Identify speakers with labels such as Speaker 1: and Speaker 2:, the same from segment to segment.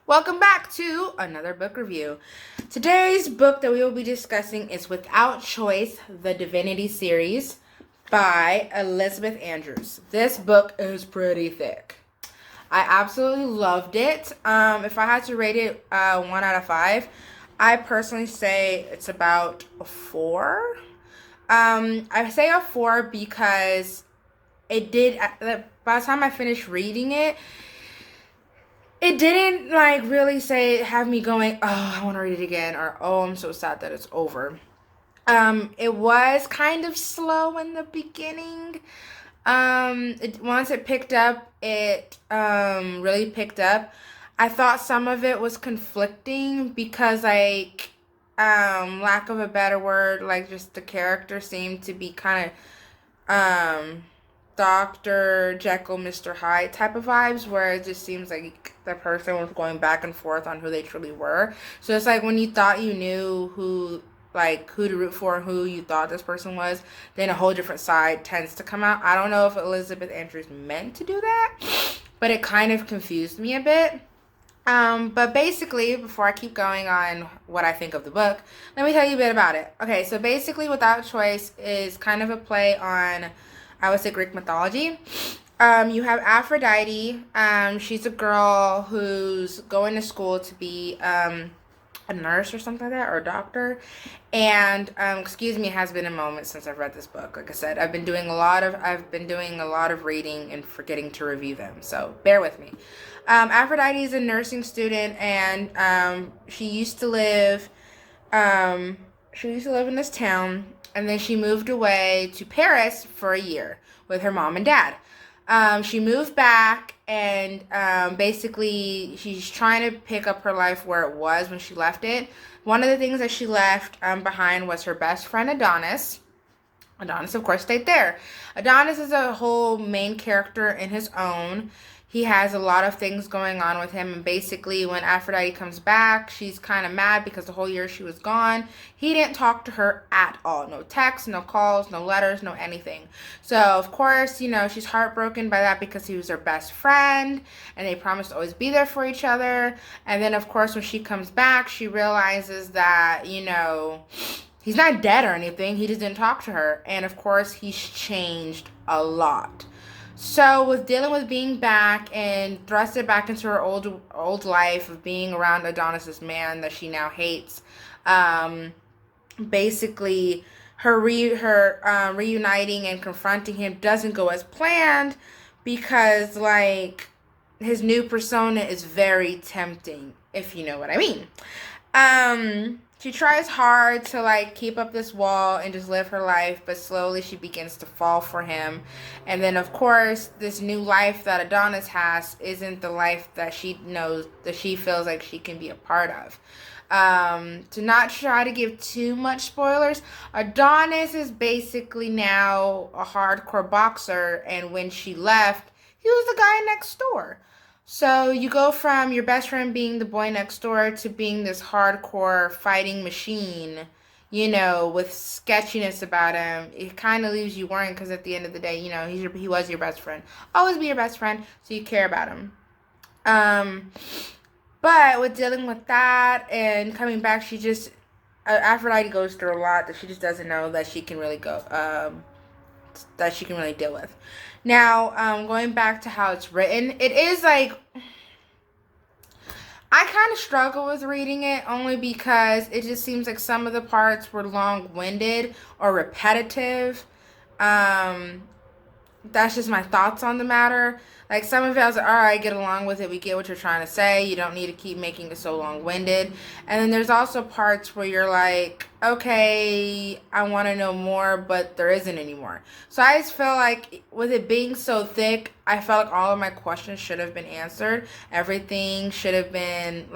Speaker 1: Welcome back to another book review. Today's book that we will be discussing is Without Choice, the Divinity series by Elizabeth Andrews. This book is pretty thick. I absolutely loved it. If I had to rate it 1 out of 5, I personally say it's about a 4. I say a 4 because it did, by the time I finished reading it, it didn't really have me going, oh, I want to read it again, or oh, I'm so sad that it's over. It was kind of slow in the beginning. Once it picked up, it really picked up. I thought some of it was conflicting because lack of a better word, just the character seemed to be kind of Dr. Jekyll, Mr. Hyde type of vibes, where it just seems like the person was going back and forth on who they truly were. So it's like when you thought you knew who to root for and who you thought this person was, then a whole different side tends to come out. I don't know if Elizabeth Andrews meant to do that, but it kind of confused me a bit. But basically, before I keep going on what I think of the book, let me tell you a bit about it. Okay, so basically Without Choice is kind of a play on, I would say, Greek mythology. You have Aphrodite. She's a girl who's going to school to be a nurse or something like that, or a doctor. And excuse me, it has been a moment since I've read this book. Like I said, I've been doing a lot of reading and forgetting to review them. So bear with me. Aphrodite is a nursing student, and she used to live in this town. And then she moved away to Paris for a year with her mom and dad. She moved back, and basically she's trying to pick up her life where it was when she left it. One of the things that she left behind was her best friend Adonis. Adonis, of course, stayed there. Adonis is a whole main character in his own. He has a lot of things going on with him, and basically when Aphrodite comes back, she's kind of mad because the whole year she was gone, he didn't talk to her at all. No texts, no calls, no letters, no anything. So, of course, she's heartbroken by that because he was her best friend, and they promised to always be there for each other. And then, of course, when she comes back, she realizes that, he's not dead or anything. He just didn't talk to her. And, of course, he's changed a lot. So with dealing with being back and thrusted back into her old life of being around Adonis's man that she now hates, basically her reuniting and confronting him doesn't go as planned because his new persona is very tempting, if you know what I mean. She tries hard to keep up this wall and just live her life, but slowly she begins to fall for him. And then of course, this new life that Adonis has isn't the life that she knows, that she feels like she can be a part of. To not try to give too much spoilers, Adonis is basically now a hardcore boxer, and when she left, he was the guy next door. So you go from your best friend being the boy next door to being this hardcore fighting machine, with sketchiness about him. It kind of leaves you worrying because at the end of the day, he was your best friend. Always be your best friend, so you care about him. But with dealing with that and coming back, she just, Aphrodite goes through a lot that she just doesn't know that she can really deal with. Now, going back to how it's written, it is I kind of struggle with reading it only because it just seems like some of the parts were long-winded or repetitive. That's just my thoughts on the matter. Some of it I was like, all right, get along with it. We get what you're trying to say. You don't need to keep making it so long-winded. And then there's also parts where you're like, okay, I want to know more, but there isn't anymore. So I just feel like with it being so thick, I felt like all of my questions should have been answered. Everything should have been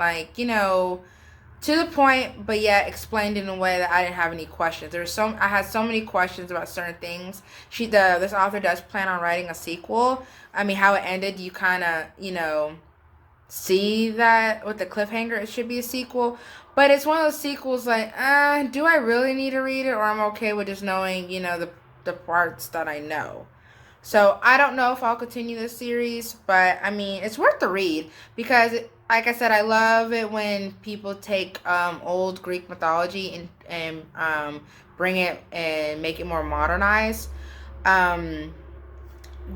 Speaker 1: to the point, but yet explained in a way that I didn't have any questions. I had so many questions about certain things. This author does plan on writing a sequel. I mean, how it ended, you kind of, see that with the cliffhanger, it should be a sequel. But it's one of those sequels do I really need to read it, or I'm okay with just knowing, the parts that I know. So I don't know if I'll continue this series, but I mean, it's worth the read because, like I said, I love it when people take old Greek mythology and bring it and make it more modernized. Um,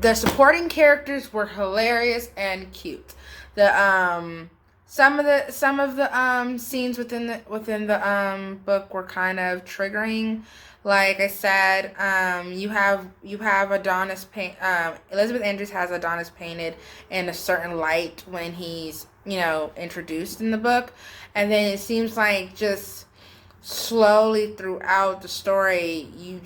Speaker 1: the supporting characters were hilarious and cute. The some of the scenes within the book were kind of triggering. Like I said, you have Adonis paint. Elizabeth Andrews has Adonis painted in a certain light when he's introduced in the book, and then it seems like just slowly throughout the story, you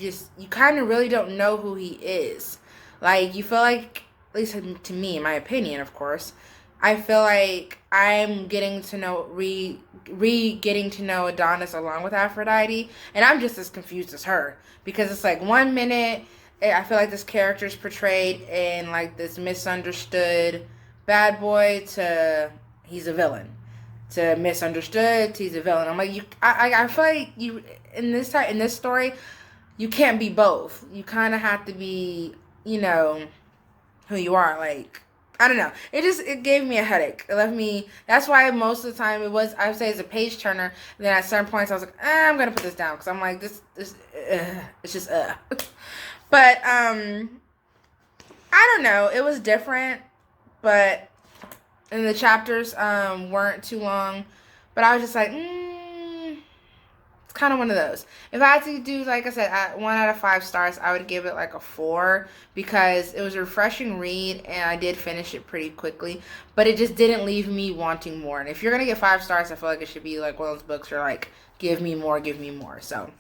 Speaker 1: kind of really don't know who he is. Like you feel like, at least to me, in my opinion, of course, I feel like I'm getting to know getting to know Adonis along with Aphrodite, and I'm just as confused as her because it's like one minute I feel like this character is portrayed in like this misunderstood bad boy to he's a villain to misunderstood to he's a villain. I'm like I feel like you in this story you can't be both. You kind of have to be who you are. Like I don't know. It gave me a headache. It left me. That's why most of the time it was. I would say it's a page turner. And then at certain points I was like, I'm gonna put this down because I'm like this. It's just. But I don't know. It was different, but and the chapters weren't too long. But I was just like, it's kind of one of those. If I had to do, like I said, 1 out of 5 stars, I would give it like a 4 because it was a refreshing read and I did finish it pretty quickly. But it just didn't leave me wanting more. And if you're gonna get 5 stars, I feel like it should be like one of those books where like give me more, give me more. So,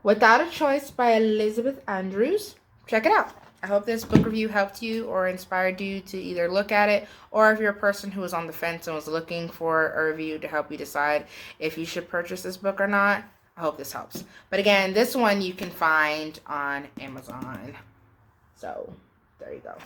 Speaker 1: Without a Choice by Elizabeth Andrews. Check it out. I hope this book review helped you or inspired you to either look at it, or if you're a person who was on the fence and was looking for a review to help you decide if you should purchase this book or not, I hope this helps. But again, this one you can find on Amazon. So, there you go.